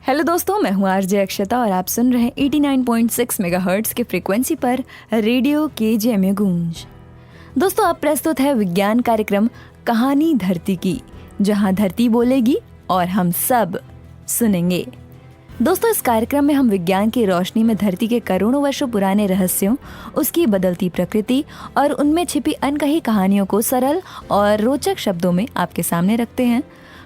Hello दोस्तों, मैं हूँ आरजे अक्षता और आप सुन रहे हैं 89.6 मेगाहर्ट्ज के फ्रीक्वेंसी पर रेडियो KGMA गूंज। दोस्तों, अब प्रस्तुत है विज्ञान कार्यक्रम कहानी धरती की, जहाँ धरती बोलेगी और हम सब सुनेंगे। दोस्तों, इस कार्यक्रम में हम विज्ञान की रोशनी में धरती के करोड़ों वर्षों पुराने रहस्यों, उसकी बदलती प्रकृति और उनमें छिपी अनकही कहानियों को सरल और रोचक शब्दों में आपके सामने रखते हैं।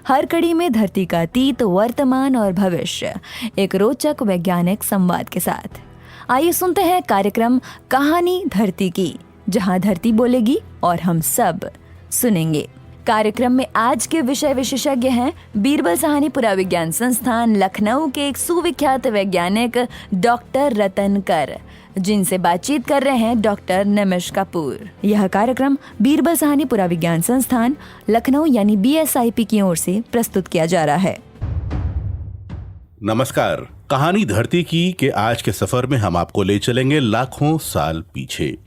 हर कड़ी में धरती का अतीत, वर्तमान और भविष्य एक रोचक वैज्ञानिक संवाद के साथ। आइए सुनते हैं कार्यक्रम कहानी धरती की, जहां धरती बोलेगी और हम सब सुनेंगे। कार्यक्रम में आज के विषय विशेषज्ञ हैं बीरबल साहनी पुराविज्ञान संस्थान लखनऊ के एक सुविख्यात वैज्ञानिक डॉक्टर रतन कर, जिनसे बातचीत कर रहे हैं डॉक्टर निमिष कपूर। यह कार्यक्रम बीरबल साहनी पुराविज्ञान संस्थान लखनऊ यानी BSIP की ओर से प्रस्तुत किया जा रहा है। नमस्कार। कहानी धरती की के आज के सफर में हम आपको ले चलेंगे लाखों साल पीछे।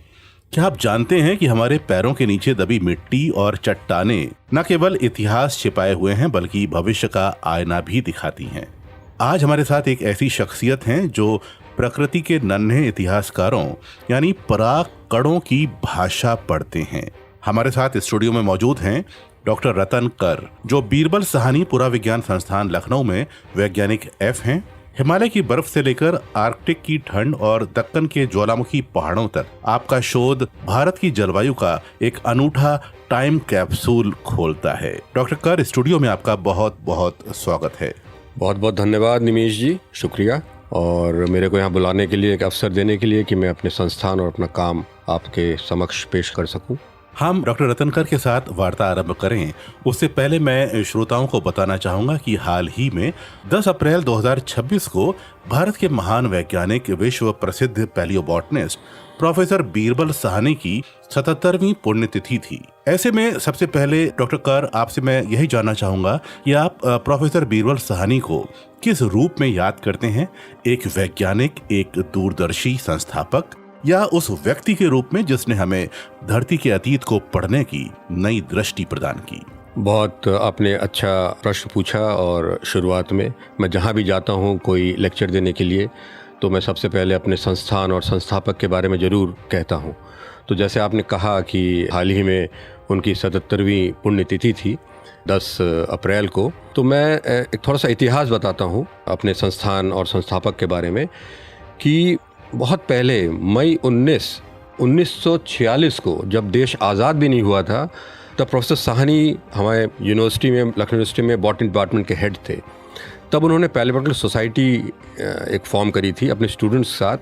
क्या आप जानते हैं कि हमारे पैरों के नीचे दबी मिट्टी और चट्टानें न केवल इतिहास छिपाए हुए हैं बल्कि भविष्य का आईना भी दिखाती हैं। आज हमारे साथ एक ऐसी शख्सियत हैं जो प्रकृति के नन्हे इतिहासकारों यानी पराग कणों की भाषा पढ़ते हैं। हमारे साथ स्टूडियो में मौजूद हैं डॉक्टर रतन कर, जो बीरबल साहनी पुराविज्ञान संस्थान लखनऊ में वैज्ञानिक F हैं। हिमालय की बर्फ से लेकर आर्कटिक की ठंड और दक्कन के ज्वालामुखी पहाड़ों तक आपका शोध भारत की जलवायु का एक अनूठा टाइम कैप्सूल खोलता है। डॉक्टर कर, स्टूडियो में आपका बहुत बहुत स्वागत है। बहुत बहुत धन्यवाद निमिष जी, शुक्रिया, और मेरे को यहाँ बुलाने के लिए, एक अवसर देने के लिए कि मैं अपने संस्थान और अपना काम आपके समक्ष पेश कर सकूं। हम डॉक्टर रतनकर के साथ वार्ता आरंभ करें उससे पहले मैं श्रोताओं को बताना चाहूंगा कि हाल ही में 10 अप्रैल 2026 को भारत के महान वैज्ञानिक, विश्व प्रसिद्ध पैलियोबॉटनिस्ट प्रोफेसर बीरबल साहनी की 77वीं पुण्यतिथि थी। ऐसे में सबसे पहले डॉक्टर कर, आपसे मैं यही जानना चाहूंगा कि आप प्रोफेसर बीरबल साहनी को किस रूप में याद करते हैं? एक वैज्ञानिक, एक दूरदर्शी संस्थापक, या उस व्यक्ति के रूप में जिसने हमें धरती के अतीत को पढ़ने की नई दृष्टि प्रदान की? बहुत आपने अच्छा प्रश्न पूछा। और शुरुआत में मैं जहाँ भी जाता हूँ कोई लेक्चर देने के लिए, तो मैं सबसे पहले अपने संस्थान और संस्थापक के बारे में ज़रूर कहता हूँ। तो जैसे आपने कहा कि हाल ही में उनकी 77वीं पुण्यतिथि थी 10 अप्रैल को, तो मैं एक थोड़ा सा इतिहास बताता हूँ अपने संस्थान और संस्थापक के बारे में कि बहुत पहले मई 1946 को, जब देश आज़ाद भी नहीं हुआ था, तब प्रोफेसर साहनी हमारे यूनिवर्सिटी में, लखनऊ यूनिवर्सिटी में बॉटनी डिपार्टमेंट के हेड थे। तब उन्होंने पैलियोबॉटनिकल सोसाइटी एक फॉर्म करी थी अपने स्टूडेंट्स के साथ,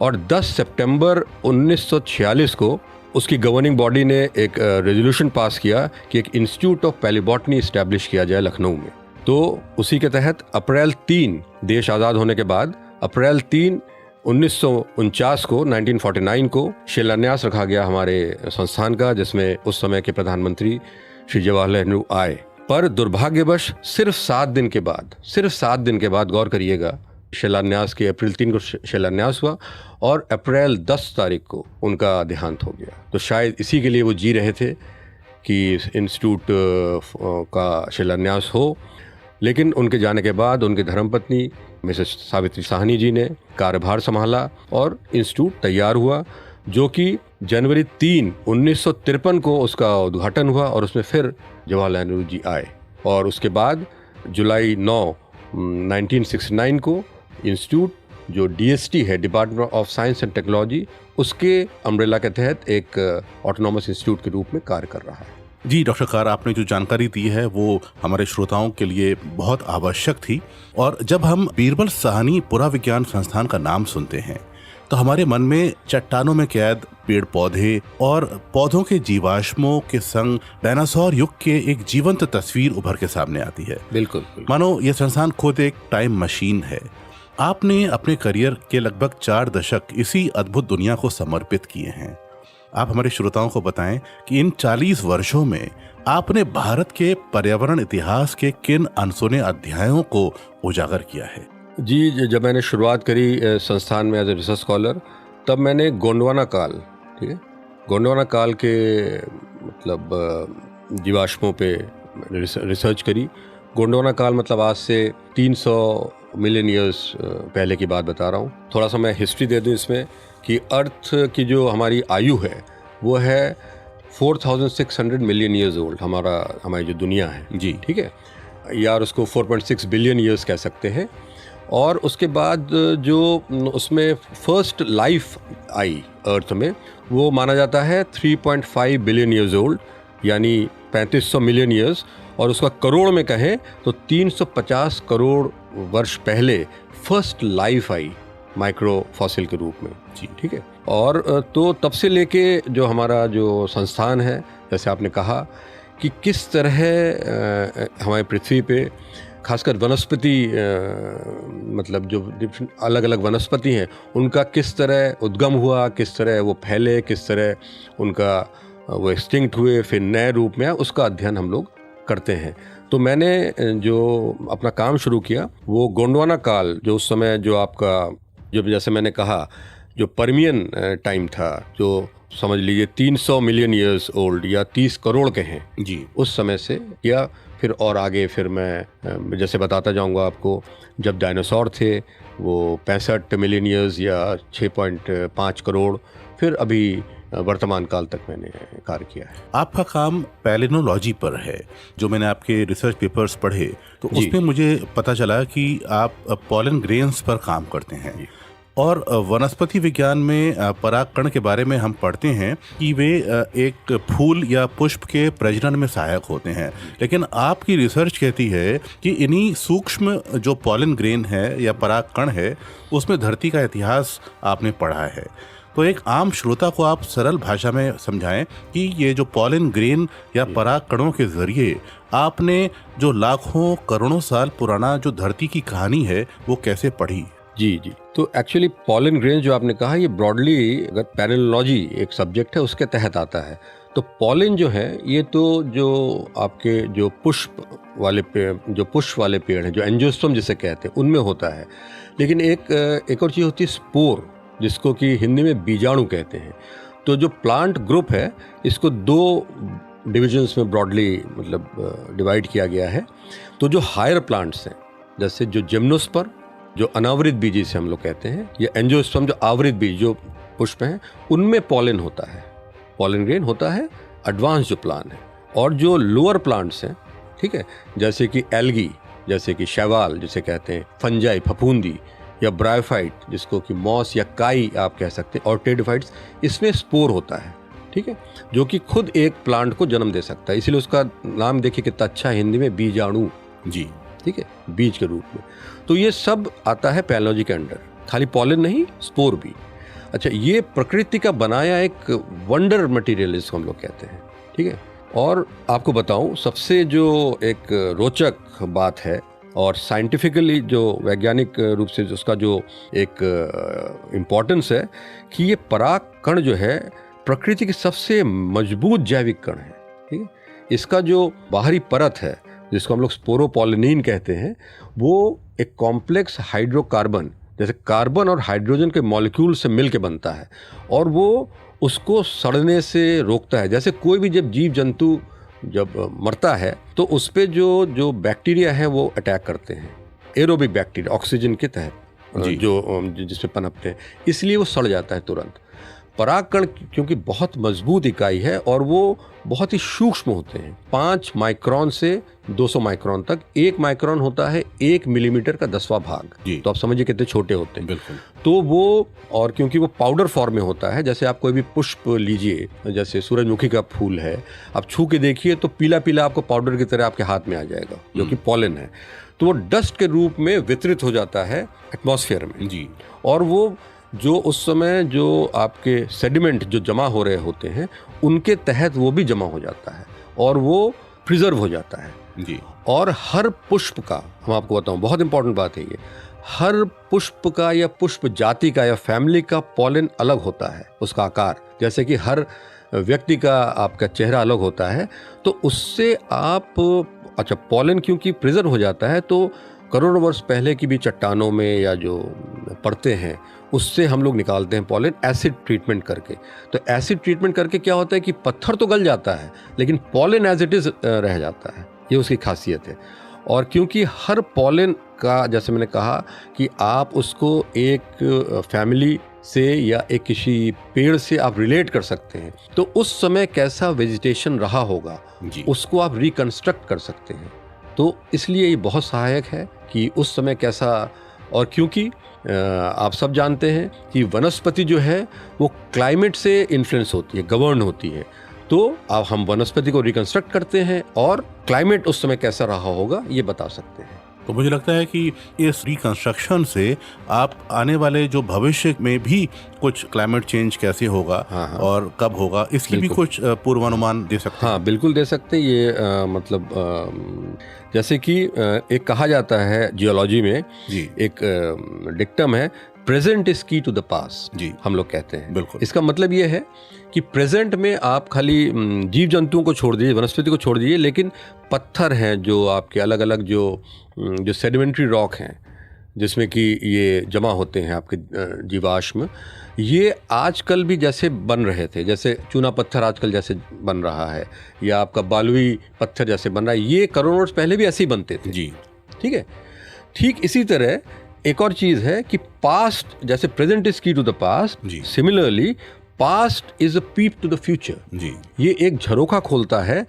और 10 सितंबर 1946 को उसकी गवर्निंग बॉडी ने एक रेजोल्यूशन पास किया कि एक इंस्टीट्यूट ऑफ पैलियोबॉटनी इस्टेब्लिश किया जाए लखनऊ में। तो उसी के तहत अप्रैल 3, देश आज़ाद होने के बाद अप्रैल 3 1949 को, 1949 को शिलान्यास रखा गया हमारे संस्थान का, जिसमें उस समय के प्रधानमंत्री श्री जवाहरलाल नेहरू आए। पर दुर्भाग्यवश सिर्फ 7 दिन के बाद, गौर करिएगा, शिलान्यास के अप्रैल 3 को शिलान्यास हुआ और अप्रैल 10 तारीख को उनका देहांत हो गया। तो शायद इसी के लिए वो जी रहे थे कि इंस्टीट्यूट का शिलान्यास हो। लेकिन उनके जाने के बाद उनकी धर्मपत्नी मिसेस सावित्री साहनी जी ने कार्यभार संभाला और इंस्टीट्यूट तैयार हुआ, जो कि जनवरी 3, 1953 को उसका उद्घाटन हुआ और उसमें फिर जवाहरलाल नेहरू जी आए। और उसके बाद जुलाई 9, 1969 को इंस्टीट्यूट, जो DST है, department of science and technology, उसके अम्ब्रेला के तहत एक ऑटोनॉमस इंस्टीट्यूट के रूप में कार्य कर रहा है। जी डॉक्टर कर, आपने जो जानकारी दी है वो हमारे श्रोताओं के लिए बहुत आवश्यक थी। और जब हम बीरबल साहनी पुराविज्ञान संस्थान का नाम सुनते हैं तो हमारे मन में चट्टानों में कैद पेड़ पौधे और पौधों के जीवाश्मों के संग डायनासोर युग के एक जीवंत तस्वीर उभर के सामने आती है। बिल्कुल। मानो ये संस्थान खुद एक टाइम मशीन है। आपने अपने करियर के लगभग 4 दशक इसी अद्भुत दुनिया को समर्पित किए हैं। आप हमारे श्रोताओं को बताएं कि इन 40 वर्षों में आपने भारत के पर्यावरण इतिहास के किन अनसुने अध्यायों को उजागर किया है? जी, जब मैंने शुरुआत करी संस्थान में एज ए रिसर्च स्कॉलर, तब मैंने गोंडवाना काल, ठीक है, गोंडवाना काल के मतलब जीवाश्मों पे रिसर्च करी। गोंडवाना काल मतलब आज से मिलियन ईयर्स पहले की बात बता रहा हूँ। थोड़ा सा मैं हिस्ट्री दे दूँ इसमें कि अर्थ की जो हमारी आयु है वो है 4600 मिलियन ईयर्स ओल्ड, हमारी जो दुनिया है जी। ठीक है, यार उसको 4.6 बिलियन ईयर्स कह सकते हैं। और उसके बाद जो उसमें फर्स्ट लाइफ आई अर्थ में वो माना जाता है 3.5 बिलियन ईयर्स ओल्ड, यानी 3500 मिलियन ईयर्स। और उसका करोड़ में कहें तो 350 करोड़ वर्ष पहले first life I micro fossil के रूप में जी, ठीक है। और तो तब से लेके जो हमारा जो संस्थान है, जैसे आपने कहा कि किस तरह हमारी पृथ्वी पे खासकर वनस्पति मतलब जो अलग अलग वनस्पति हैं उनका किस तरह उद्गम हुआ, किस तरह वो फैले, किस तरह उनका वो एक्सटिंक्ट हुए फिर नए रूप में, उसका अध्ययन हम लोग करते हैं। तो मैंने जो अपना काम शुरू किया वो गोंडवाना काल, जो उस समय जो आपका जो जैसे मैंने कहा जो पर्मियन टाइम था, जो समझ लीजिए 300 मिलियन ईयर्स ओल्ड या 30 करोड़ के हैं जी, उस समय से किया। फिर और आगे फिर मैं जैसे बताता जाऊंगा आपको, जब डायनासोर थे वो 65 मिलियन ईयर्स या 6.5 करोड़, फिर अभी वर्तमान काल तक मैंने कार्य किया है। आपका काम पैलिनोलॉजी पर है। जो मैंने आपके रिसर्च पेपर्स पढ़े तो उसमें मुझे पता चला कि आप पॉलन ग्रेन्स पर काम करते हैं। और वनस्पति विज्ञान में परागकण के बारे में हम पढ़ते हैं कि वे एक फूल या पुष्प के प्रजनन में सहायक होते हैं, लेकिन आपकी रिसर्च कहती है कि इन्हीं सूक्ष्म जो पॉलन ग्रेन है या परागकण है उसमें धरती का इतिहास आपने पढ़ा है। तो एक आम श्रोता को आप सरल भाषा में समझाएं कि ये जो पॉलन ग्रेन या परागकणों के जरिए आपने जो लाखों करोड़ों साल पुराना जो धरती की कहानी है वो कैसे पढ़ी। जी जी, तो एक्चुअली पॉलन ग्रेन जो आपने कहा ये ब्रॉडली अगर पैलिनोलॉजी एक सब्जेक्ट है उसके तहत आता है। तो पॉलन जो है ये तो जो आपके जो पुष्प वाले पेड़ हैं, जो एंजियोस्पर्म जिसे कहते हैं, उनमें होता है। लेकिन एक और चीज़ होती है स्पोर, जिसको कि हिंदी में बीजाणु कहते हैं। तो जो प्लांट ग्रुप है इसको 2 डिविजन्स में ब्रॉडली मतलब डिवाइड किया गया है। तो जो हायर प्लांट्स हैं जैसे जो जिम्नोस्पर्म, जो अनावृत बीज जिसे हम लोग कहते हैं, या एंजियोस्पर्म जो आवृत बीज जो पुष्प हैं, उनमें पॉलन होता है, पॉलन ग्रेन होता है, एडवांस जो प्लांट है। और जो लोअर प्लांट्स हैं, ठीक है, जैसे कि एल्गी, जैसे कि शैवाल जिसे कहते हैं, फंजाई फफूंदी, या ब्रायोफाइट जिसको कि मॉस या काई आप कह सकते हैं, और टेरिडोफाइट्स, इसमें स्पोर होता है, ठीक है, जो कि खुद एक प्लांट को जन्म दे सकता है। इसीलिए उसका नाम देखिए कितना अच्छा है हिंदी में, बीजाणु जी, ठीक है, बीज के रूप में। तो ये सब आता है पैलिनोलॉजी के अंडर, खाली पॉलन नहीं, स्पोर भी। अच्छा, ये प्रकृति का बनाया एक वंडर मटेरियल इसको हम लोग कहते हैं, ठीक है। और आपको बताऊं सबसे जो एक रोचक बात है और साइंटिफिकली जो वैज्ञानिक रूप से उसका जो एक इम्पोर्टेंस है कि ये पराग कण जो है प्रकृति की सबसे मजबूत जैविक कण है, ठीक है। इसका जो बाहरी परत है जिसको हम लोग स्पोरोपोलिनिन कहते हैं, वो एक कॉम्प्लेक्स हाइड्रोकार्बन, जैसे कार्बन और हाइड्रोजन के मॉलिक्यूल से मिलके बनता है, और वो उसको सड़ने से रोकता है। जैसे कोई भी जब जीव जंतु जब मरता है तो उस पे जो बैक्टीरिया है वो अटैक करते हैं, एरोबिक बैक्टीरिया ऑक्सीजन के तहत जो जिसपे पनपते हैं, इसलिए वो सड़ जाता है तुरंत। परागकण क्योंकि बहुत मजबूत इकाई है और वो बहुत ही सूक्ष्म होते हैं, 5 माइक्रोन से 200 माइक्रोन तक। 1 माइक्रोन होता है 1 मिलीमीटर का 10वां भाग, तो आप समझिए कितने छोटे होते हैं। बिल्कुल। तो वो, और क्योंकि वो पाउडर फॉर्म में होता है, जैसे आप कोई भी पुष्प लीजिए, जैसे सूरजमुखी का फूल है, आप छू के देखिए तो पीला पीला आपको पाउडर की तरह आपके हाथ में आ जाएगा, जो कि पॉलन है। तो वो डस्ट के रूप में वितरित हो जाता है एटमॉस्फेयर में जी, और वो जो उस समय जो आपके सेडिमेंट जो जमा हो रहे होते हैं उनके तहत वो भी जमा हो जाता है और वो प्रिजर्व हो जाता है जी। और हर पुष्प का, हम आपको बताऊं, बहुत इंपॉर्टेंट बात है ये, हर पुष्प का या पुष्प जाति का या फैमिली का पॉलन अलग होता है, उसका आकार। जैसे कि हर व्यक्ति का आपका चेहरा अलग होता है, तो उससे आप, अच्छा, पॉलन क्योंकि प्रिजर्व हो जाता है तो करोड़ों वर्ष पहले की भी चट्टानों में या जो पड़ते हैं उससे हम लोग निकालते हैं पॉलन एसिड ट्रीटमेंट करके। तो एसिड ट्रीटमेंट करके क्या होता है कि पत्थर तो गल जाता है लेकिन पॉलन एज इट इज रह जाता है, ये उसकी खासियत है। और क्योंकि हर पॉलन का, जैसे मैंने कहा कि आप उसको एक फैमिली से या एक किसी पेड़ से आप रिलेट कर सकते हैं, तो उस समय कैसा वेजिटेशन रहा होगा जी। उसको आप रिकंस्ट्रक्ट कर सकते हैं। तो इसलिए ये बहुत सहायक है कि उस समय कैसा, और क्योंकि आप सब जानते हैं कि वनस्पति जो है वो क्लाइमेट से इन्फ्लुएंस होती है, गवर्न होती है। तो अब हम वनस्पति को रिकंस्ट्रक्ट करते हैं और क्लाइमेट उस समय कैसा रहा होगा ये बता सकते हैं। तो मुझे लगता है कि इस रिकंस्ट्रक्शन से आप आने वाले जो भविष्य में भी कुछ क्लाइमेट चेंज कैसे होगा हाँ। और कब होगा इसकी भी कुछ पूर्वानुमान दे सकते हैं। हाँ, बिल्कुल दे सकते हैं। ये मतलब जैसे कि एक कहा जाता है जियोलॉजी में जी। एक डिक्टम है, present is key to the past. जी। हम लोग कहते हैं। बिल्कुल। इसका मतलब ये है कि प्रेजेंट में आप खाली जीव जंतुओं को छोड़ दीजिए, वनस्पति को छोड़ दीजिए, लेकिन पत्थर हैं जो आपके अलग अलग जो सेडिमेंट्री रॉक हैं जिसमें कि ये जमा होते हैं आपके जीवाश्म, ये आजकल भी जैसे बन रहे थे, जैसे चूना पत्थर आजकल जैसे बन रहा है या आपका बालुई पत्थर जैसे बन रहा है, ये करोड़ों वर्ष पहले भी ऐसे ही बनते थे। जी। ठीक है। ठीक इसी तरह एक और चीज़ है कि पास्ट, जैसे present is key to the past, जी। Similarly past is a peep to the future. जी। ये एक झरोखा खोलता है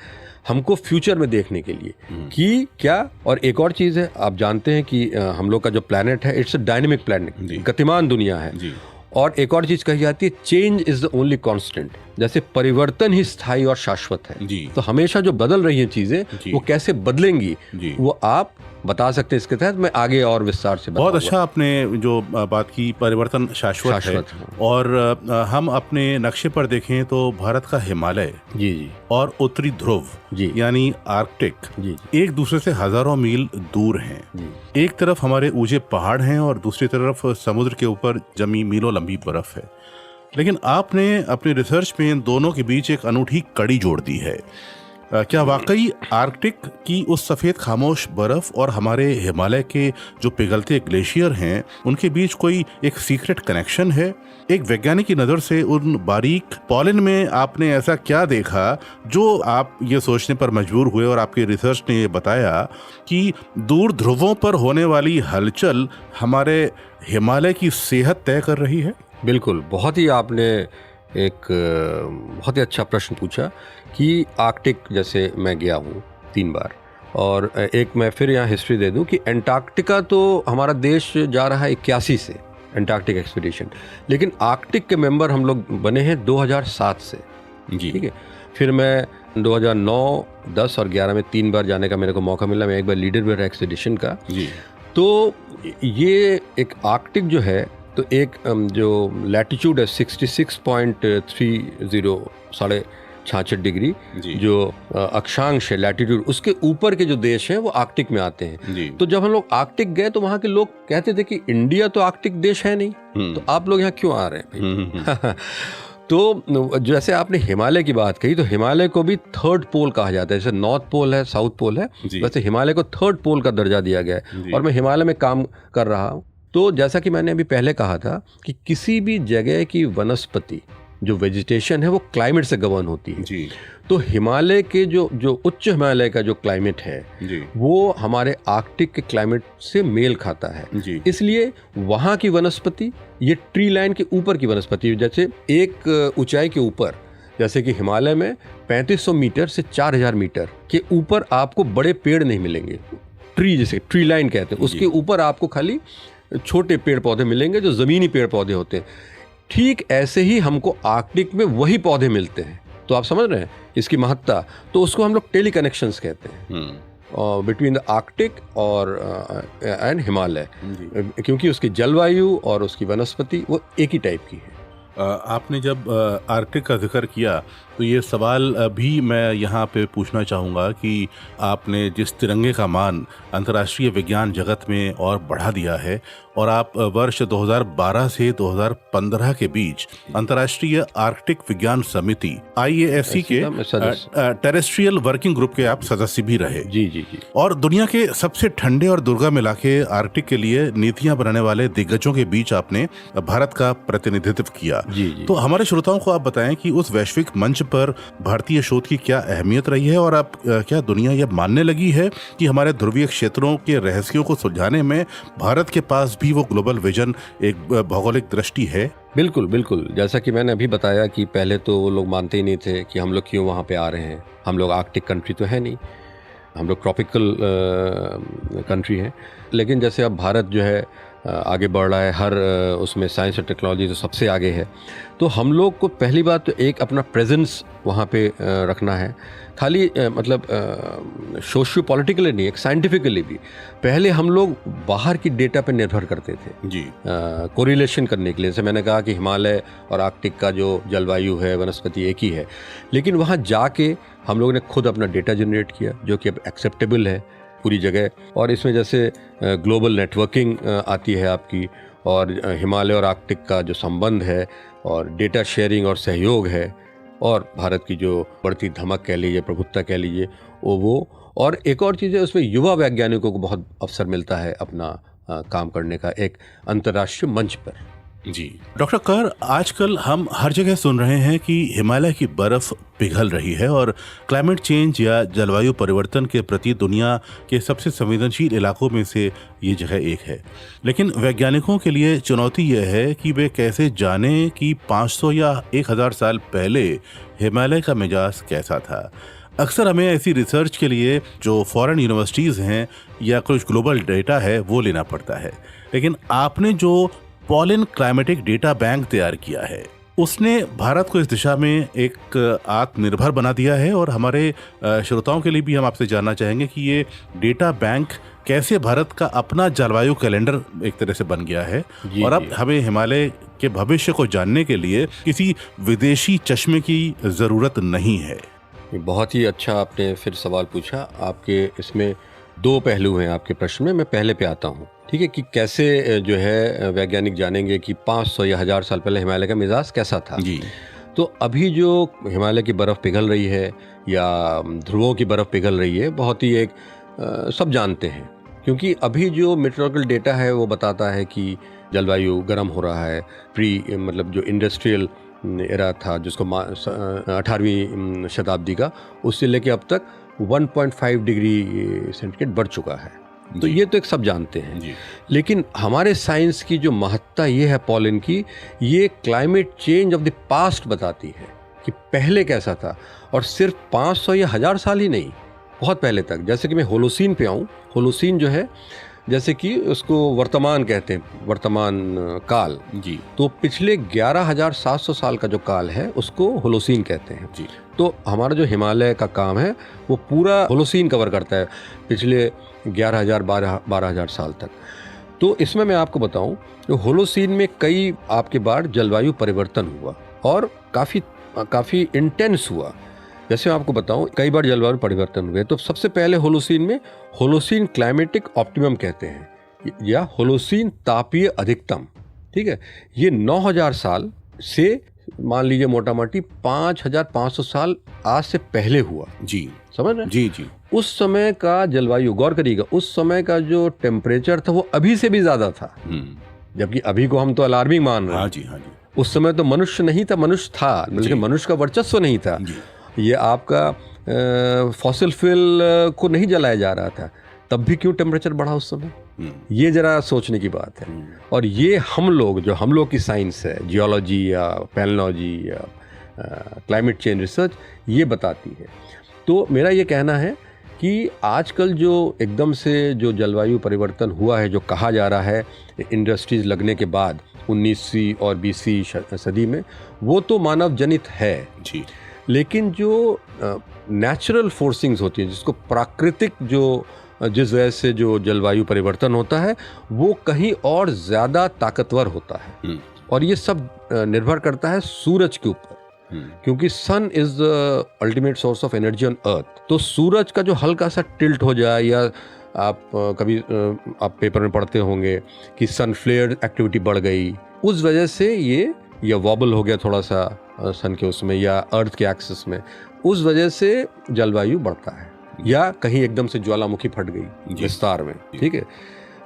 हमको फ्यूचर में देखने के लिए कि क्या। और एक और चीज़ है, आप जानते हैं कि हम लोग का जो प्लैनेट है इट्स अ डायनेमिक जी। प्लैनेट, गतिमान दुनिया है। जी। और एक और चीज़ कही जाती है, change is the only constant, जैसे परिवर्तन ही स्थायी और शाश्वत है। जी। तो हमेशा जो बदल रही हैं चीज़ें जी। वो कैसे बदलेंगी जी। वो आप बता सकते हैं। इसके तहत मैं आगे और विस्तार से बहुत बताऊंगा। अच्छा आपने जो बात की, परिवर्तन शाश्वत है। और हम अपने नक्शे पर देखें तो भारत का हिमालय जी जी और उत्तरी ध्रुव जी यानी आर्कटिक जी एक दूसरे से हजारों मील दूर हैं। जी। एक तरफ हमारे ऊंचे पहाड़ हैं और दूसरी तरफ समुद्र के ऊपर जमी मीलों लंबी बर्फ है। लेकिन आपने अपनी रिसर्च में इन दोनों के बीच एक अनूठी कड़ी जोड़ दी है। क्या वाकई आर्कटिक की उस सफ़ेद खामोश बर्फ और हमारे हिमालय के जो पिघलते ग्लेशियर हैं उनके बीच कोई एक सीक्रेट कनेक्शन है? एक वैज्ञानिक की नज़र से उन बारीक पॉलन में आपने ऐसा क्या देखा जो आप ये सोचने पर मजबूर हुए और आपकी रिसर्च ने ये बताया कि दूर ध्रुवों पर होने वाली हलचल हमारे हिमालय की सेहत तय कर रही है? बिल्कुल, बहुत ही आपने एक बहुत ही अच्छा प्रश्न पूछा कि आर्कटिक, जैसे मैं गया हूँ 3 बार, और एक मैं फिर यहाँ हिस्ट्री दे दूँ कि एंटार्क्टिका तो हमारा देश जा रहा है 81 से एंटार्क्टिक एक्सपीडिशन, लेकिन आर्कटिक के मेंबर हम लोग बने हैं 2007 से। जी। ठीक है। फिर मैं 2009, 10 और 11 में 3 बार जाने का मेरे को मौका मिला। मैं एक बार लीडर भी रहा एक्सपीडिशन का। जी। तो ये एक आर्कटिक जो है, तो एक जो लैटिट्यूड है 66.30 66 डिग्री, जो अक्षांश है लैटिट्यूड, उसके ऊपर के जो देश हैं वो आर्कटिक में आते हैं। जी। तो जब हम लोग आर्कटिक गए तो वहाँ के लोग कहते थे कि इंडिया तो आर्कटिक देश है नहीं, तो आप लोग यहाँ क्यों आ रहे हैं? तो जैसे आपने हिमालय की बात कही, तो हिमालय को भी थर्ड पोल कहा जाता है। जैसे नॉर्थ पोल है, साउथ पोल है, वैसे हिमालय को थर्ड पोल का दर्जा दिया गया है। और मैं हिमालय में काम कर रहा हूँ। तो जैसा कि मैंने अभी पहले कहा था कि किसी भी जगह की वनस्पति जो वेजिटेशन है वो क्लाइमेट से गवर्न होती है। जी। तो हिमालय के जो उच्च हिमालय का जो क्लाइमेट है जी। वो हमारे आर्कटिक के क्लाइमेट से मेल खाता है। जी। इसलिए वहाँ की वनस्पति, ये ट्री लाइन के ऊपर की वनस्पति, जैसे एक ऊंचाई के ऊपर, जैसे कि हिमालय में 3500 मीटर से 4000 मीटर के ऊपर आपको बड़े पेड़ नहीं मिलेंगे। ट्री, जैसे ट्री लाइन कहते हैं, उसके ऊपर आपको खाली छोटे पेड़ पौधे मिलेंगे जो ज़मीनी पेड़ पौधे होते हैं। ठीक ऐसे ही हमको आर्कटिक में वही पौधे मिलते हैं। तो आप समझ रहे हैं इसकी महत्ता। तो उसको हम लोग टेली कनेक्शंस कहते हैं बिटवीन द आर्कटिक और एंड हिमालय, क्योंकि उसकी जलवायु और उसकी वनस्पति वो एक ही टाइप की है। आपने जब आर्कटिक का जिक्र किया तो ये सवाल भी मैं यहाँ पे पूछना चाहूँगा कि आपने जिस तिरंगे का मान अंतर्राष्ट्रीय विज्ञान जगत में और बढ़ा दिया है, और आप वर्ष 2012 से 2015 के बीच अंतर्राष्ट्रीय आर्कटिक विज्ञान समिति IASC के टेरेस्ट्रियल वर्किंग ग्रुप के आप सदस्य भी रहे। जी जी जी। और दुनिया के सबसे ठंडे और दुर्गम इलाके आर्कटिक के लिए नीतियां बनाने वाले दिग्गजों के बीच आपने भारत का प्रतिनिधित्व किया। जी जी। तो हमारे श्रोताओं को आप बताएं कि उस वैश्विक मंच पर भारतीय शोध की क्या अहमियत रही है, और अब क्या दुनिया यह मानने लगी है कि हमारे ध्रुवीय क्षेत्रों के रहस्यों को सुलझाने में भारत के पास भी वो ग्लोबल विजन, एक भौगोलिक दृष्टि है? बिल्कुल बिल्कुल, जैसा कि मैंने अभी बताया कि पहले तो वो लोग मानते ही नहीं थे कि हम लोग क्यों वहाँ पे आ रहे हैं। हम लोग आर्कटिक कंट्री तो है नहीं, हम लोग ट्रॉपिकल कंट्री है। लेकिन जैसे अब भारत जो है आगे बढ़ रहा है, हर उसमें साइंस और टेक्नोलॉजी तो सबसे आगे है, तो हम लोग को पहली बात तो एक अपना प्रेजेंस वहाँ पे रखना है। खाली मतलब सोशियो पॉलिटिकली नहीं, एक साइंटिफिकली भी। पहले हम लोग बाहर की डेटा पे निर्भर करते थे जी, कोरिलेशन करने के लिए। जैसे मैंने कहा कि हिमालय और आर्कटिक का जो जलवायु है, वनस्पति एक ही है, लेकिन वहाँ जाके हम लोगों ने खुद अपना डेटा जनरेट किया जो कि अब एक्सेप्टेबल है पूरी जगह। और इसमें जैसे ग्लोबल नेटवर्किंग आती है आपकी, और हिमालय और आर्कटिक का जो संबंध है, और डेटा शेयरिंग और सहयोग है, और भारत की जो बढ़ती धमक कह लीजिए, प्रभुत्ता कह लीजिए, वो और एक और चीज़ है, उसमें युवा वैज्ञानिकों को बहुत अवसर मिलता है अपना काम करने का एक अंतर्राष्ट्रीय मंच पर। जी डॉक्टर कर, आजकल हम हर जगह सुन रहे हैं कि हिमालय की बर्फ पिघल रही है और क्लाइमेट चेंज या जलवायु परिवर्तन के प्रति दुनिया के सबसे संवेदनशील इलाकों में से ये जगह एक है। लेकिन वैज्ञानिकों के लिए चुनौती यह है कि वे कैसे जानें कि 500 या 1000 साल पहले हिमालय का मिजाज कैसा था। अक्सर हमें ऐसी रिसर्च के लिए जो फॉरेन यूनिवर्सिटीज़ हैं या कुछ ग्लोबल डेटा है वो लेना पड़ता है, लेकिन आपने जो पॉलिन क्लाइमेटिक डेटा बैंक तैयार किया है उसने भारत को इस दिशा में एक आत्मनिर्भर बना दिया है। और हमारे श्रोताओं के लिए भी हम आपसे जानना चाहेंगे कि ये डेटा बैंक कैसे भारत का अपना जलवायु कैलेंडर एक तरह से बन गया है, और अब हमें हिमालय के भविष्य को जानने के लिए किसी विदेशी चश्मे की ज़रूरत नहीं है। बहुत ही अच्छा आपने फिर सवाल पूछा। आपके इसमें दो पहलू हैं आपके प्रश्न में। मैं पहले पे आता हूँ, ठीक है, कि कैसे जो है वैज्ञानिक जानेंगे कि 500 या 1000 साल पहले हिमालय का मिजाज कैसा था। जी, तो अभी जो हिमालय की बर्फ़ पिघल रही है या ध्रुवों की बर्फ़ पिघल रही है, बहुत ही एक सब जानते हैं, क्योंकि अभी जो मेट्रोलॉजिकल डेटा है वो बताता है कि जलवायु गर्म हो रहा है। मतलब जो इंडस्ट्रियल एरा था जिसको 18वीं शताब्दी का, उससे लेके अब तक 1.5 डिग्री सेंटीग्रेड बढ़ चुका है। तो ये तो एक सब जानते हैं जी। लेकिन हमारे साइंस की जो महत्ता ये है पॉलिन की, ये climate change of the past बताती है कि पहले कैसा था, और सिर्फ 500 या 1000 साल ही नहीं, बहुत पहले तक। जैसे कि मैं होलोसीन पे आऊँ, होलोसीन जो है जैसे कि उसको वर्तमान कहते हैं, वर्तमान काल जी, तो पिछले 11,700 साल का जो काल है उसको होलोसीन कहते हैं जी। तो हमारा जो हिमालय का काम है वो पूरा होलोसीन कवर करता है, पिछले 11,000-12,000 साल तक। तो इसमें मैं आपको बताऊं, जो होलोसीन में कई आपके बार जलवायु परिवर्तन हुआ और काफ़ी इंटेंस हुआ। जैसे मैं आपको बताऊं, कई बार जलवायु परिवर्तन हुए। तो सबसे पहले होलोसीन में होलोसीन क्लाइमेटिक ऑप्टिमम कहते हैं, या होलोसीन तापीय अधिकतम, ठीक है। ये 9,000 साल से मान लीजिए मोटा मोटी 5,500 साल आज से पहले हुआ। जी, समझ रहे? जी जी। उस समय का जलवायु, गौर करिएगा, उस समय का जो टेम्परेचर था वो अभी से भी ज्यादा था, जबकि अभी को हम तो अलार्मिंग मान रहे हैं। हाँ जी, हाँ जी। उस समय तो मनुष्य नहीं था, मनुष्य था, लेकिन मनुष्य का वर्चस्व नहीं था। ये आपका फॉसिल फ्यूल को नहीं जलाया जा रहा था, तब भी क्यों टेम्परेचर बढ़ा उस समय? ये जरा सोचने की बात है। और ये हम लोग की साइंस है, जियोलॉजी या पैलियोलॉजी या क्लाइमेट चेंज रिसर्च, ये बताती है। तो मेरा ये कहना है कि आजकल जो एकदम से जो जलवायु परिवर्तन हुआ है, जो कहा जा रहा है इंडस्ट्रीज लगने के बाद 19वीं और 20वीं सदी में, वो तो मानव जनित है जी। लेकिन जो नेचुरल फोर्सिंग्स होती है, जिसको प्राकृतिक जो जिस वजह से जो जलवायु परिवर्तन होता है, वो कहीं और ज़्यादा ताकतवर होता है। और ये सब निर्भर करता है सूरज के ऊपर, क्योंकि sun is the ultimate source of energy on earth. तो सूरज का जो हल्का सा टिल्ट हो जाए, या आप कभी आप पेपर में पढ़ते होंगे कि सन फ्लेयर एक्टिविटी बढ़ गई, उस वजह से ये वॉबल हो गया थोड़ा सा सन के उसमें या अर्थ के एक्सिस में, उस वजह से जलवायु बढ़ता है। या कहीं एकदम से ज्वालामुखी फट गई विस्तार में, ठीक है।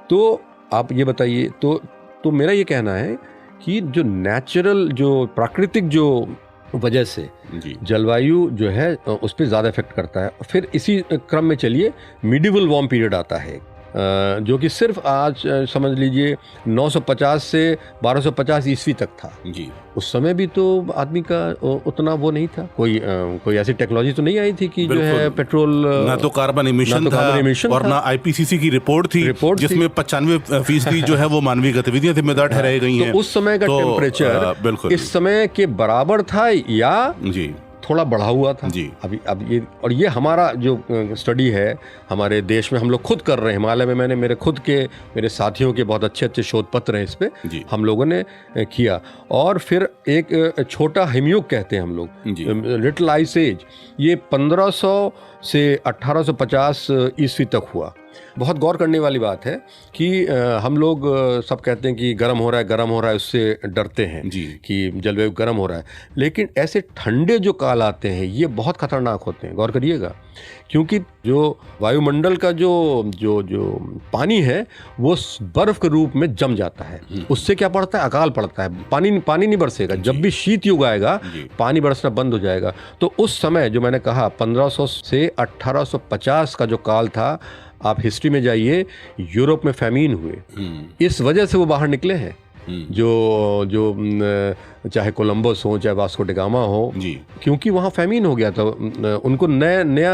तो आप ये बताइए, तो मेरा ये कहना है कि जो नेचुरल, जो प्राकृतिक जो वजह से जी जलवायु जो है उस पर ज़्यादा इफेक्ट करता है। फिर इसी क्रम में चलिए मिडिवल वार्म पीरियड आता है, जो कि सिर्फ आज समझ लीजिए 950 से 1250 ईस्वी तक था। जी उस समय भी तो आदमी का उतना वो नहीं था, कोई ऐसी टेक्नोलॉजी तो नहीं आई थी कि जो है पेट्रोल, ना तो कार्बन इमिशन था और ना आईपीसीसी की रिपोर्ट थी जिसमें 95% जो है वो मानवीय गतिविधियां जिम्मेदार ठहराई गई हैं। तो उस समय का टेम्परेचर बिल्कुल इस समय के बराबर था या जी थोड़ा बढ़ा हुआ था जी। अब ये हमारा जो स्टडी है हमारे देश में हम लोग खुद कर रहे हैं। हिमालय में मैंने मेरे साथियों के बहुत अच्छे अच्छे शोध पत्र हैं इस पे, हम लोगों ने किया। और फिर एक छोटा हिमयुग कहते हैं हम लोग, लिटिल आइस एज, ये 1500 से 1850 ईस्वी तक हुआ। बहुत गौर करने वाली बात है कि हम लोग सब कहते हैं कि गर्म हो रहा है, उससे डरते हैं कि जलवायु गर्म हो रहा है, लेकिन ऐसे ठंडे जो काल आते हैं ये बहुत खतरनाक होते हैं। गौर करिएगा, क्योंकि जो वायुमंडल का जो पानी है वो बर्फ के रूप में जम जाता है। उससे क्या पड़ता है, अकाल पड़ता है, पानी नहीं बरसेगा। जब भी शीत युग आएगा पानी बरसना बंद हो जाएगा। तो उस समय जो मैंने कहा 1500 से 1850 का जो काल था, आप हिस्ट्री में जाइए, यूरोप में फैमीन हुए, इस वजह से वो बाहर निकले हैं। जो चाहे कोलंबस हो चाहे वास्को ड गामा हो, क्योंकि वहाँ फैमीन हो गया था, उनको नया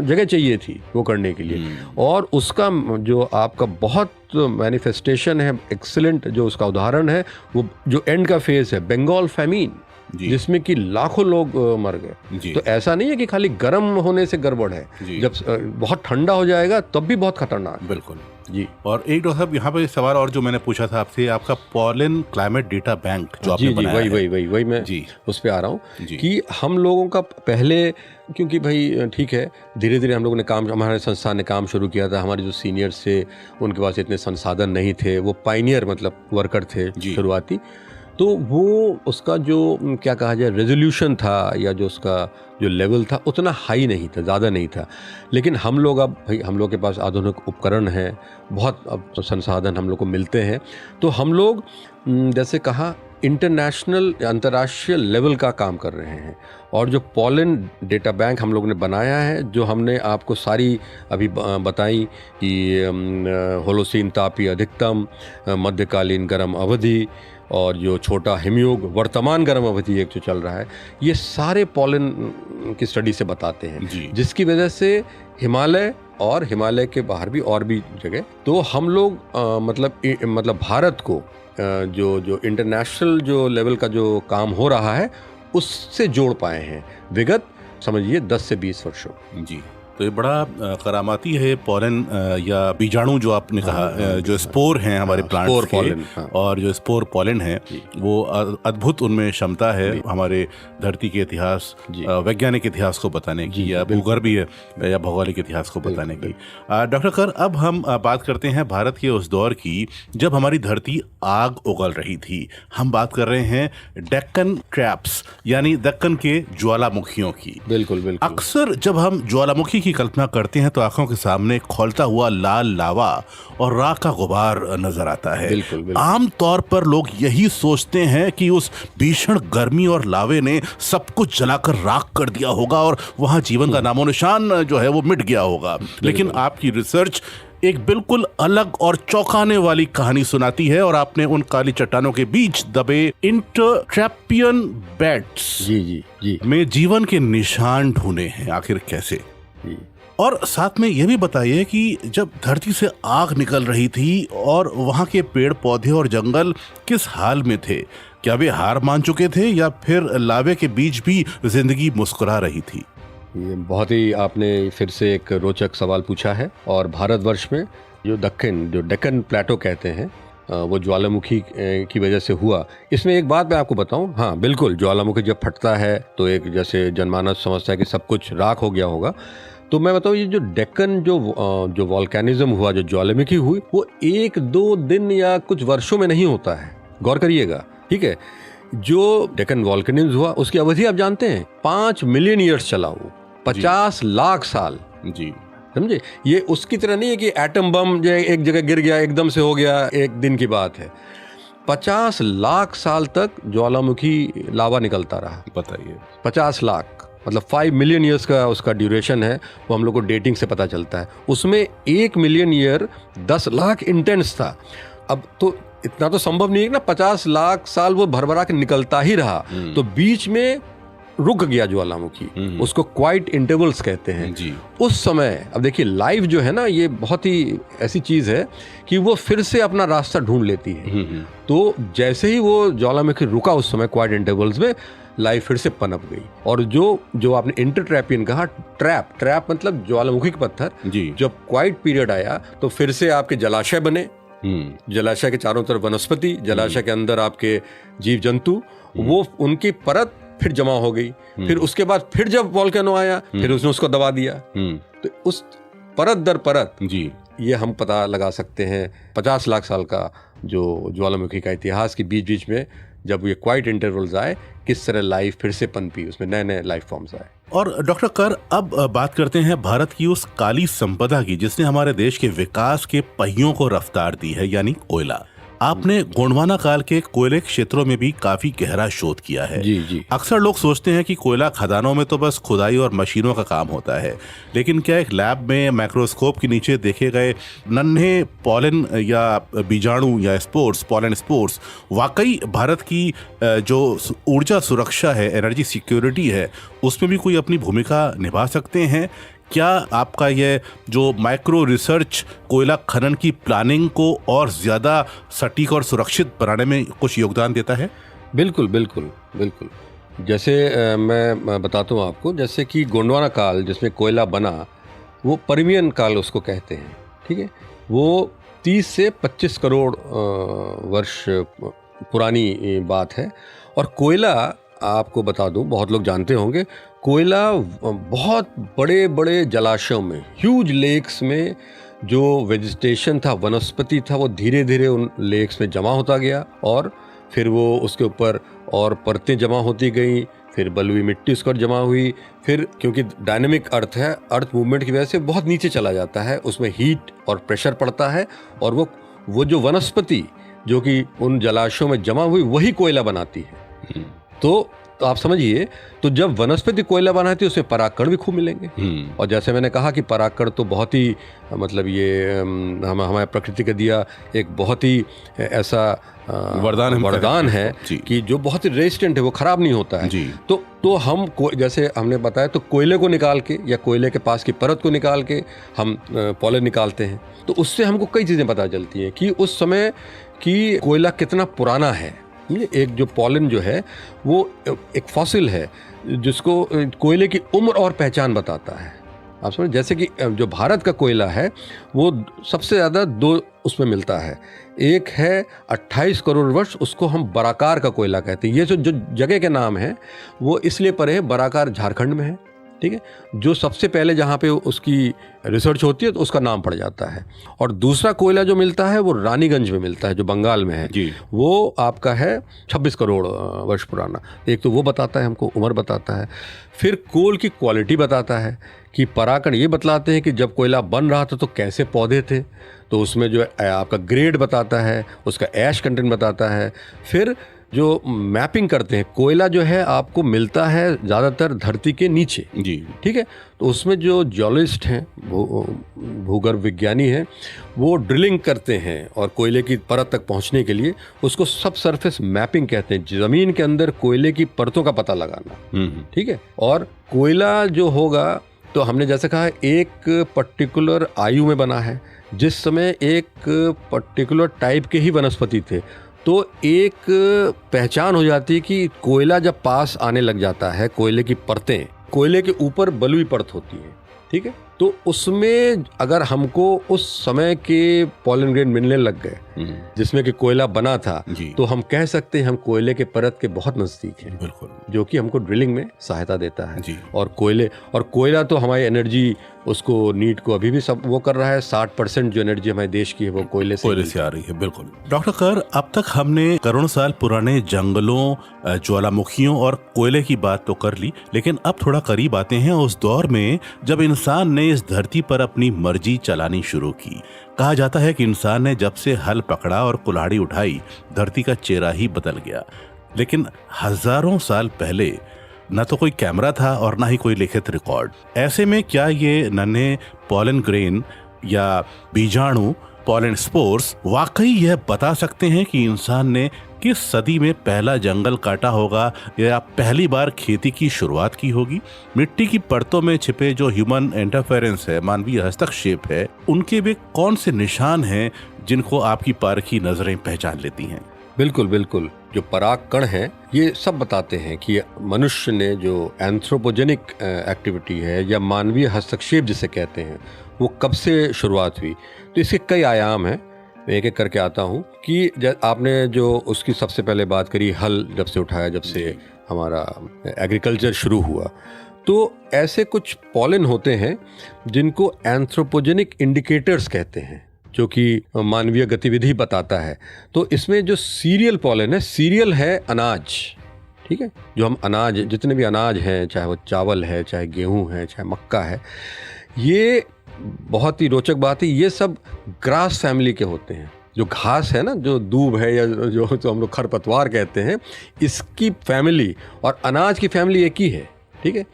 जगह चाहिए थी वो करने के लिए। और उसका जो आपका बहुत मैनिफेस्टेशन है, एक्सीलेंट जो उसका उदाहरण है, वो जो एंड का फेज है, बंगाल फैमीन, जिसमें कि लाखों लोग मर गए। तो ऐसा नहीं है कि खाली गर्म होने से गड़बड़ है, जब बहुत ठंडा हो जाएगा तब भी बहुत खतरनाक। बिल्कुल जी। और एक डॉक्टर साहब यहाँ पे सवाल और जो मैंने पूछा था आपसे, आपका पॉलन क्लाइमेट डेटा बैंक जो आपने बनाया है, वही मैं उस पे आ रहा हूँ कि हम लोगों का पहले, क्योंकि भाई ठीक है, धीरे धीरे हम लोगों ने हमारे संस्थान ने काम शुरू किया था। हमारे जो सीनियर्स थे उनके पास इतने संसाधन नहीं थे, वो पायनियर मतलब वर्कर थे शुरुआती। तो वो उसका जो क्या कहा जाए रेजोल्यूशन था, या जो उसका जो लेवल था उतना हाई नहीं था, ज़्यादा नहीं था। लेकिन हम लोग अब भाई हम लोग के पास आधुनिक उपकरण हैं, बहुत अब संसाधन हम लोग को मिलते हैं। तो हम लोग जैसे कहा इंटरनेशनल अंतर्राष्ट्रीय लेवल का काम कर रहे हैं। और जो पॉलन डेटा बैंक हम लोग ने बनाया है, जो हमने आपको सारी अभी बताई कि होलोसीन तापीय अधिकतम, मध्यकालीन गर्म अवधि और जो छोटा हिमयुग, वर्तमान गर्म अवधि एक जो चल रहा है, ये सारे पॉलन की स्टडी से बताते हैं, जिसकी वजह से हिमालय और हिमालय के बाहर भी और भी जगह, तो हम लोग मतलब भारत को जो इंटरनेशनल जो लेवल का जो काम हो रहा है उससे जोड़ पाए हैं विगत समझिए 10 से 20 वर्षों। जी, तो ये बड़ा करामाती है पॉलन या बीजाणु जो आपने कहा, जो स्पोर हैं हमारे प्लांट्स के, और जो स्पोर पॉलन है वो अद्भुत उनमें क्षमता है हमारे धरती के इतिहास, वैज्ञानिक इतिहास को बताने की, या भूगर्भीय या भौगोलिक इतिहास को बताने की। डॉक्टर कर, अब हम बात करते हैं भारत के उस दौर की जब हमारी धरती आग उगल रही थी। हम बात कर रहे हैं डेक्कन ट्रैप्स यानी दक्कन के ज्वालामुखियों की। बिल्कुल। अक्सर जब हम ज्वालामुखी की कल्पना करते हैं तो आंखों के सामने खौलता हुआ लाल लावा और राख का गुबार नजर आता है। बिल्कुल। आम तौर पर लोग यही सोचते हैं कि उस भीषण गर्मी और लावे ने सब कुछ जलाकर राख कर दिया होगा और वहां जीवन का नामो निशान जो है वो मिट गया होगा। लेकिन आपकी रिसर्च एक बिल्कुल अलग और चौंकाने वाली कहानी सुनाती है, और आपने उन काली चट्टानों के बीच दबे इंटरट्रैपियन बेड्स में जीवन के निशान ढूंढे हैं। आखिर कैसे? और साथ में यह भी बताइए कि जब धरती से आग निकल रही थी और वहां के पेड़ पौधे और जंगल किस हाल में थे? क्या वे हार मान चुके थे या फिर लावे के बीच भी जिंदगी मुस्कुरा रही थी? ये बहुत ही आपने फिर से एक रोचक सवाल पूछा है। और भारतवर्ष में जो डेक्कन प्लेटो कहते हैं, वो ज्वालामुखी की वजह से हुआ। इसमें एक बात मैं आपको बताऊं, हाँ बिल्कुल, ज्वालामुखी जब फटता है तो एक जैसे जनमानस समझता है कि सब कुछ राख हो गया होगा। तो मैं बताऊं, ये जो डेक्कन जो वॉल्केनिज्म हुआ, जो ज्वालामुखी हुई, वो 1-2 दिन या कुछ वर्षों में नहीं होता है। गौर करिएगा, ठीक है। जो डेक्कन वॉल्केनिज्म हुआ उसकी अवधि आप जानते हैं 5 मिलियन ईयर्स चला, वो 50 लाख साल। जी, समझे। ये उसकी तरह नहीं है कि एटम बम जो एक जगह गिर गया एकदम से हो गया, एक दिन की बात है। 50 लाख साल तक ज्वालामुखी लावा निकलता रहा। बताइए। 50 लाख मतलब 5 मिलियन ईयर्स का उसका ड्यूरेशन है, वो हम लोग को डेटिंग से पता चलता है। उसमें 1 मिलियन ईयर 10 लाख इंटेंस था। अब तो इतना तो संभव नहीं है ना, 50 लाख साल वो भरभरा के निकलता ही रहा, तो बीच में रुक गया ज्वालामुखी, उसको क्वाइट इंटरवल्स कहते हैं जी। उस समय। अब देखिए लाइफ जो है ना, ये बहुत ही ऐसी चीज है कि वो फिर से अपना रास्ता ढूंढ लेती है। तो जैसे ही वो ज्वालामुखी रुका उस समय क्वाइट इंटरवल्स में, लाइफ फिर से पनप गई। और जो आपने इंटरट्रैपियन कहा, ट्रैप मतलब ज्वालामुखी के पत्थर, जब क्वाइट पीरियड आया तो फिर से आपके जलाशय बने, जलाशय के चारों तरफ वनस्पति, जलाशय के अंदर आपके जीव जंतु, वो उनकी परत फिर जमा हो गई। फिर उसके बाद फिर जब वोल्केनो आया, फिर उसने उसको दबा दिया। तो उस परत दर परत जी, ये हम पता लगा सकते हैं 50 लाख साल का जो ज्वालामुखी का इतिहास, की बीच बीच में जब ये क्वाइट इंटरवल्स आए, किस तरह लाइफ फिर से पनपी, उसमें नए नए लाइफ फॉर्म्स आए। और डॉक्टर कर, अब बात करते हैं भारत की उस काली संपदा की जिसने हमारे देश के विकास के पहियों को रफ्तार दी है, यानी कोयला। आपने गोंडवाना काल के कोयले क्षेत्रों में भी काफी गहरा शोध किया है। जी। अक्सर लोग सोचते हैं कि कोयला खदानों में तो बस खुदाई और मशीनों का काम होता है, लेकिन क्या एक लैब में माइक्रोस्कोप के नीचे देखे गए नन्हे पॉलन या बीजाणु या पॉलन स्पोर्स वाकई भारत की जो ऊर्जा सुरक्षा है, एनर्जी सिक्योरिटी है, उसमें भी कोई अपनी भूमिका निभा सकते हैं? क्या आपका ये जो माइक्रो रिसर्च कोयला खनन की प्लानिंग को और ज्यादा सटीक और सुरक्षित बनाने में कुछ योगदान देता है? बिल्कुल बिल्कुल बिल्कुल। जैसे मैं बताता हूँ आपको, जैसे कि गोंडवाना काल जिसमें कोयला बना, वो परमियन काल उसको कहते हैं, ठीक है। वो 30 से 25 करोड़ वर्ष पुरानी बात है। और कोयला, आपको बता दूं, बहुत लोग जानते होंगे, कोयला बहुत बड़े बड़े जलाशयों में, ह्यूज लेक्स में जो वेजिटेशन था, वनस्पति था, वो धीरे धीरे उन लेक्स में जमा होता गया और फिर वो उसके ऊपर और परतें जमा होती गई, फिर बलुई मिट्टी उसके ऊपर जमा हुई। फिर क्योंकि डायनेमिक अर्थ है, अर्थ मूवमेंट की वजह से बहुत नीचे चला जाता है, उसमें हीट और प्रेशर पड़ता है, और वो जो वनस्पति जो कि उन जलाशयों में जमा हुई, वही कोयला बनाती है। तो आप समझिए, तो जब वनस्पति कोयला बनाती है, उसमें परागकण भी खूब मिलेंगे। और जैसे मैंने कहा कि परागकण तो बहुत ही, मतलब ये हमारे प्रकृति का दिया एक बहुत ही ऐसा वरदान है कि जो बहुत ही रेजिस्टेंट है, वो खराब नहीं होता है। तो हम जैसे हमने बताया, तो कोयले को निकाल के या कोयले के पास की परत को निकाल के हम पॉलन निकालते हैं, तो उससे हमको कई चीज़ें पता चलती हैं कि उस समय की कोयला कितना पुराना है। एक जो पॉलन जो है वो एक फॉसिल है जिसको कोयले की उम्र और पहचान बताता है। आप समझ, जैसे कि जो भारत का कोयला है वो सबसे ज़्यादा 2 उसमें मिलता है। एक है 28 करोड़ वर्ष, उसको हम बराकार का कोयला कहते हैं। ये जो जगह के नाम है वो इसलिए पड़े हैं, बराकार झारखंड में है, ठीक है, जो सबसे पहले जहाँ पे उसकी रिसर्च होती है तो उसका नाम पड़ जाता है। और दूसरा कोयला जो मिलता है वो रानीगंज में मिलता है, जो बंगाल में है जी। वो आपका है 26 करोड़ वर्ष पुराना। एक तो वो बताता है, हमको उम्र बताता है। फिर कोल की क्वालिटी बताता है कि परागकण ये बतलाते हैं कि जब कोयला बन रहा था तो कैसे पौधे थे, तो उसमें जो आपका ग्रेड बताता है, उसका ऐश कंटेंट बताता है। फिर जो मैपिंग करते हैं, कोयला जो है आपको मिलता है ज़्यादातर धरती के नीचे जी, ठीक है। तो उसमें जो जियोलॉजिस्ट हैं, भूगर्भ विज्ञानी हैं, वो ड्रिलिंग करते हैं और कोयले की परत तक पहुंचने के लिए उसको सब सरफेस मैपिंग कहते हैं, ज़मीन के अंदर कोयले की परतों का पता लगाना, ठीक है। और कोयला जो होगा, तो हमने जैसे कहा एक पर्टिकुलर आयु में बना है, जिस समय एक पर्टिकुलर टाइप के ही वनस्पति थे, तो एक पहचान हो जाती है कि कोयला जब पास आने लग जाता है, कोयले की परतें, कोयले के ऊपर बलुई परत होती है, ठीक है। तो उसमें अगर हमको उस समय के पॉलन ग्रेन मिलने लग गए जिसमें कि कोयला बना था, तो हम कह सकते हैं हम कोयले के परत के बहुत नजदीक हैं, बिल्कुल, जो कि हमको ड्रिलिंग में सहायता देता है जी। और कोयला तो हमारी एनर्जी, उसको नीड को अभी भी सब वो कर रहा है। 60% जो एनर्जी हमारे देश की है वो कोयले से आ रही है। बिल्कुल डॉक्टर कर, अब तक हमने करोड़ों साल पुराने जंगलों, ज्वालामुखियों और कोयले की बात तो कर ली, लेकिन अब थोड़ा करीब आते हैं उस दौर में जब इंसान ने ने इस धरती पर अपनी मर्जी चलानी शुरू की। कहा जाता है कि इंसान ने जब से हल पकड़ा और कुल्हाड़ी उठाई, धरती का चेहरा ही बदल गया। लेकिन हजारों साल पहले न तो कोई कैमरा था और ना ही कोई लिखित रिकॉर्ड। ऐसे में क्या ये नन्हे पॉलन ग्रेन या बीजाणु, पॉलन स्पोर्स, वाकई यह बता सकते हैं कि इंसान ने किस सदी में पहला जंगल काटा होगा या पहली बार खेती की शुरुआत की होगी? मिट्टी की परतों में छिपे जो ह्यूमन इंटरफेरेंस है, मानवीय हस्तक्षेप है, उनके वे कौन से निशान हैं जिनको आपकी पारखी नजरें पहचान लेती हैं? बिल्कुल बिल्कुल, जो पराग कण हैं ये सब बताते हैं कि मनुष्य ने जो एंथ्रोपोजेनिक एक्टिविटी है या मानवीय हस्तक्षेप जिसे कहते हैं, वो कब से शुरुआत हुई। तो इसके कई आयाम हैं, मैं एक एक करके आता हूँ। कि आपने जो उसकी सबसे पहले बात करी, हल जब से उठाया, जब से हमारा एग्रीकल्चर शुरू हुआ, तो ऐसे कुछ पॉलन होते हैं जिनको एंथ्रोपोजेनिक इंडिकेटर्स कहते हैं, जो कि मानवीय गतिविधि बताता है। तो इसमें जो सीरियल पॉलन है, सीरियल है अनाज, ठीक है, जो हम अनाज, जितने भी अनाज हैं, चाहे वो चावल है, चाहे गेहूं है, चाहे मक्का है, ये बहुत ही रोचक बात है, ये सब ग्रास फैमिली के होते हैं। जो घास है ना, जो दूब है या जो तो हम लोग खरपतवार कहते हैं, इसकी फैमिली और अनाज की फैमिली एक ही है, ठीक है।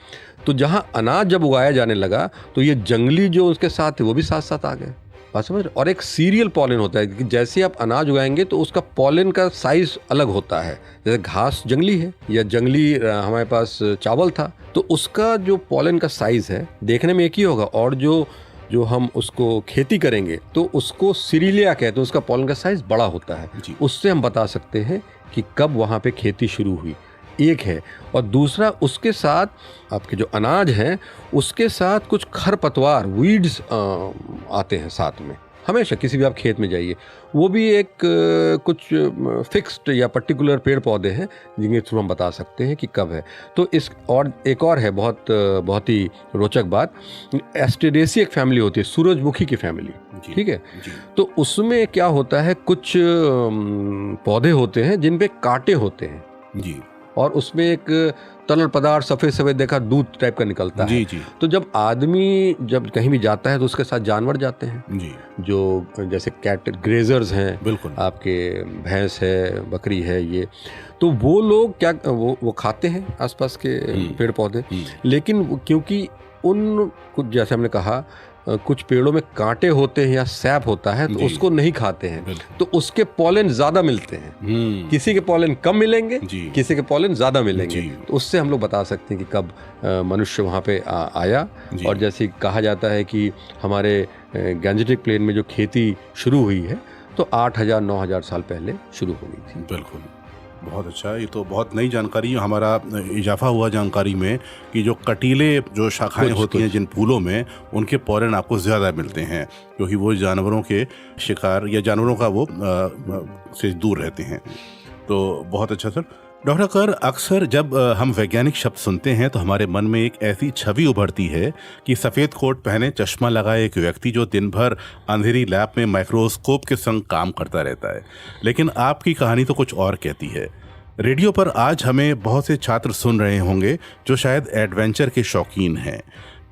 तो जहाँ अनाज जब उगाया जाने लगा तो ये जंगली जो उसके साथ थे वो भी साथ साथ आ गए, बात समझ। और एक सीरियल पॉलन होता है कि जैसे आप अनाज उगाएंगे तो उसका पॉलन का साइज अलग होता है। जैसे घास जंगली है या जंगली हमारे पास चावल था, तो उसका जो पॉलन का साइज है देखने में एक ही होगा, और जो हम उसको खेती करेंगे तो उसको सीरिलिया कहते हैं, उसका पॉलन का साइज बड़ा होता है। उससे हम बता सकते हैं कि कब वहाँ पे खेती शुरू हुई, एक है। और दूसरा, उसके साथ आपके जो अनाज हैं उसके साथ कुछ खरपतवार, वीड्स आते हैं साथ में, हमेशा किसी भी आप खेत में जाइए, वो भी एक कुछ फिक्स्ड या पर्टिकुलर पेड़ पौधे हैं जिनके थ्रू हम बता सकते हैं कि कब है। तो इस और एक और है बहुत ही रोचक बात, एस्टेरेसी एक फैमिली होती है, सूरजमुखी की फैमिली, ठीक है। तो उसमें क्या होता है, कुछ पौधे होते हैं जिन पे कांटे होते हैं जी, और उसमें एक तरल पदार्थ सफ़ेद सफ़ेद देखा दूध टाइप का निकलता है जी। तो जब आदमी जब कहीं भी जाता है तो उसके साथ जानवर जाते हैं जी, जो जैसे कैट ग्रेजर्स हैं, बिल्कुल, आपके भैंस है, बकरी है, ये तो वो लोग क्या वो खाते हैं आसपास के पेड़ पौधे, लेकिन क्योंकि उन कुछ, जैसे हमने कहा, कुछ पेड़ों में कांटे होते हैं या सैप होता है, तो उसको नहीं खाते हैं, तो उसके पॉलन ज्यादा मिलते हैं। किसी के पॉलन कम मिलेंगे, किसी के पॉलन ज्यादा मिलेंगे। तो उससे हम लोग बता सकते हैं कि कब मनुष्य वहाँ पे आया। और जैसे कहा जाता है कि हमारे गैंजेटिक प्लेन में जो खेती शुरू हुई है तो 8,000-9,000 साल पहले शुरू हो गई थी। बिल्कुल, बहुत अच्छा। ये तो बहुत नई जानकारी, हमारा इजाफा हुआ जानकारी में कि जो कटीले जो शाखाएं होती हैं जिन फूलों में, उनके पॉलन आपको ज़्यादा मिलते हैं क्योंकि वो जानवरों के शिकार या जानवरों का वो से दूर रहते हैं। तो बहुत अच्छा सर। डॉक्टर कर, अक्सर जब हम वैज्ञानिक शब्द सुनते हैं तो हमारे मन में एक ऐसी छवि उभरती है कि सफ़ेद कोट पहने, चश्मा लगाए एक व्यक्ति जो दिन भर अंधेरी लैब में माइक्रोस्कोप के संग काम करता रहता है। लेकिन आपकी कहानी तो कुछ और कहती है। रेडियो पर आज हमें बहुत से छात्र सुन रहे होंगे जो शायद एडवेंचर के शौकीन हैं।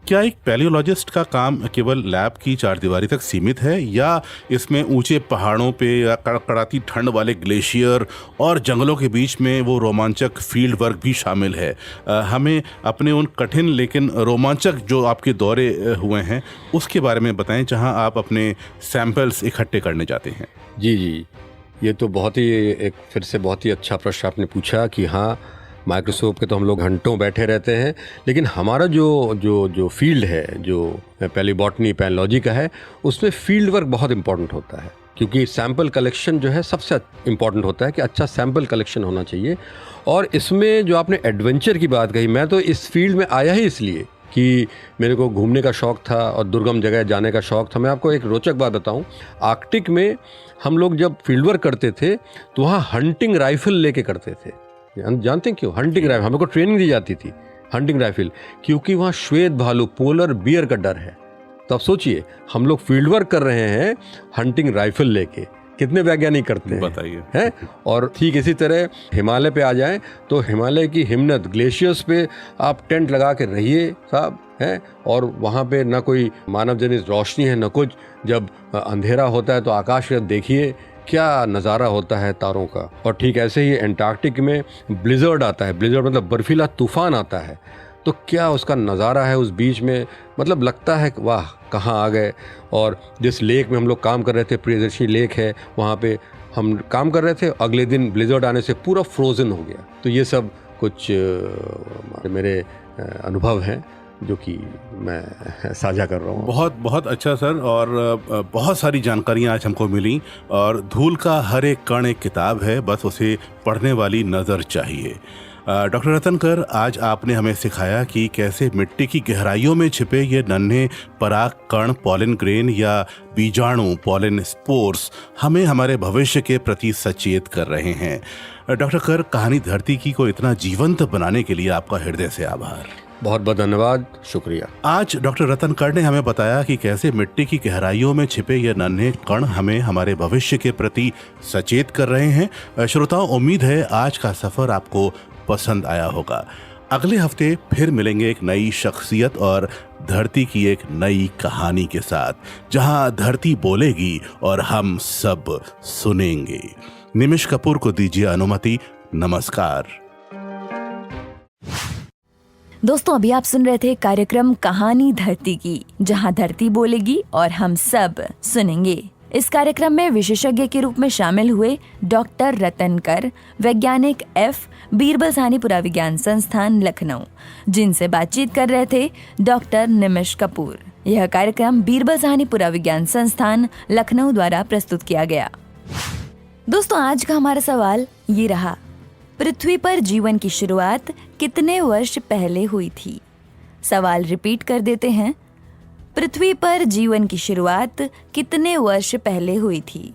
क्या एक पैलियोलॉजिस्ट का काम केवल लैब की चारदीवारी तक सीमित है, या इसमें ऊंचे पहाड़ों पे या कड़कड़ाती ठंड वाले ग्लेशियर और जंगलों के बीच में वो रोमांचक फील्ड वर्क भी शामिल है? हमें अपने उन कठिन लेकिन रोमांचक जो आपके दौरे हुए हैं उसके बारे में बताएं, जहां आप अपने सैंपल्स इकट्ठे करने जाते हैं। जी, ये तो बहुत ही एक फिर से बहुत ही अच्छा प्रश्न आपने पूछा कि हाँ, माइक्रोस्कोप के तो हम लोग घंटों बैठे रहते हैं, लेकिन हमारा जो फील्ड है, जो पैलियोबॉटनी, पैलियोलॉजी का है, उसमें फील्ड वर्क बहुत इंपॉर्टेंट होता है, क्योंकि सैंपल कलेक्शन जो है सबसे इम्पॉर्टेंट होता है कि अच्छा सैंपल कलेक्शन होना चाहिए। और इसमें जो आपने एडवेंचर की बात कही, मैं तो इस फील्ड में आया ही इसलिए कि मेरे को घूमने का शौक़ था और दुर्गम जगह जाने का शौक़ था। मैं आपको एक रोचक बात बताऊं, आर्कटिक में हम लोग जब फील्ड वर्क करते थे तो वहाँ हंटिंग राइफल लेके करते थे। जानते हैं क्यों? हंटिंग राइफल, हमें को ट्रेनिंग दी जाती थी हंटिंग राइफल, क्योंकि वहाँ श्वेत भालू, पोलर बियर का डर है। तो आप सोचिए, हम लोग फील्ड वर्क कर रहे हैं हंटिंग राइफल लेके, कितने वैज्ञानिक करते हैं, बताइए, हैं? और ठीक इसी तरह हिमालय पे आ जाएं तो हिमालय की हिमनद, ग्लेशियर्स पे आप टेंट लगा के रहिए साहब, है, और वहाँ पे ना कोई मानव जनित रोशनी है, न कुछ। जब अंधेरा होता है तो आकाश में देखिए क्या नज़ारा होता है तारों का। और ठीक ऐसे ही एंटार्क्टिक में ब्लिजर्ड आता है, ब्लिजर्ड मतलब बर्फीला तूफान आता है, तो क्या उसका नज़ारा है उस बीच में, मतलब लगता है वाह कहाँ आ गए। और जिस लेक में हम लोग काम कर रहे थे, प्रियदर्शी लेक है, वहाँ पे हम काम कर रहे थे, अगले दिन ब्लिजर्ड आने से पूरा फ्रोज़न हो गया। तो ये सब कुछ मेरे अनुभव हैं जो कि मैं साझा कर रहा हूँ। बहुत बहुत अच्छा सर, और बहुत सारी जानकारियाँ आज हमको मिली। और धूल का हर एक कण एक किताब है, बस उसे पढ़ने वाली नज़र चाहिए। डॉक्टर रतनकर, आज आपने हमें सिखाया कि कैसे मिट्टी की गहराइयों में छिपे ये नन्हे पराग कण, पॉलन ग्रेन या बीजाणु, पॉलन स्पोर्स, हमें हमारे भविष्य के प्रति सचेत कर रहे हैं। डॉक्टर कर, कहानी धरती की को इतना जीवंत बनाने के लिए आपका हृदय से आभार। बहुत बहुत धन्यवाद, शुक्रिया। आज डॉक्टर रतनकर ने हमें बताया कि कैसे मिट्टी की गहराइयों में छिपे ये नन्हे कण हमें हमारे भविष्य के प्रति सचेत कर रहे हैं। श्रोताओं, उम्मीद है आज का सफर आपको पसंद आया होगा। अगले हफ्ते फिर मिलेंगे एक नई शख्सियत और धरती की एक नई कहानी के साथ, जहां धरती बोलेगी और हम सब सुनेंगे। निमिष कपूर को दीजिए अनुमति। नमस्कार दोस्तों, अभी आप सुन रहे थे कार्यक्रम कहानी धरती की, जहां धरती बोलेगी और हम सब सुनेंगे। इस कार्यक्रम में विशेषज्ञ के रूप में शामिल हुए डॉक्टर रतनकर, वैज्ञानिक एफ, बीरबल साहनी पुराविज्ञान संस्थान लखनऊ, जिनसे बातचीत कर रहे थे डॉक्टर निमिष कपूर। यह कार्यक्रम बीरबल साहनी पुराविज्ञान संस्थान लखनऊ द्वारा प्रस्तुत किया गया। दोस्तों, आज का हमारा सवाल ये रहा, पृथ्वी पर जीवन की शुरुआत कितने वर्ष पहले हुई थी? सवाल रिपीट कर देते हैं, पृथ्वी पर जीवन की शुरुआत कितने वर्ष पहले हुई थी?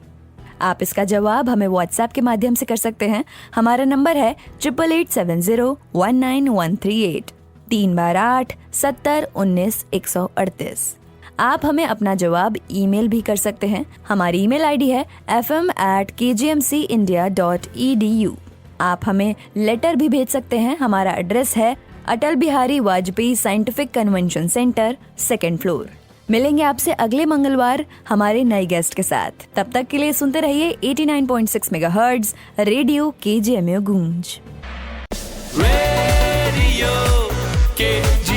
आप इसका जवाब हमें व्हाट्सएप के माध्यम से कर सकते हैं। हमारा नंबर है 8870191138, 3 बार 8 70 19 138। आप हमें अपना जवाब ईमेल भी कर सकते हैं। हमारी ईमेल आईडी है fm@kgmcindia.edu। आप हमें लेटर भी भेज सकते हैं। हमारा एड्रेस है Atal Bihari Vajpayee scientific convention centre, 2nd floor. मिलेंगे आपसे अगले मंगलवार हमारे नए गेस्ट के साथ। तब तक के लिए सुनते रहिए 89.6 मेगाहर्ट्ज रेडियो KGMU गूंज। Radio KGMU।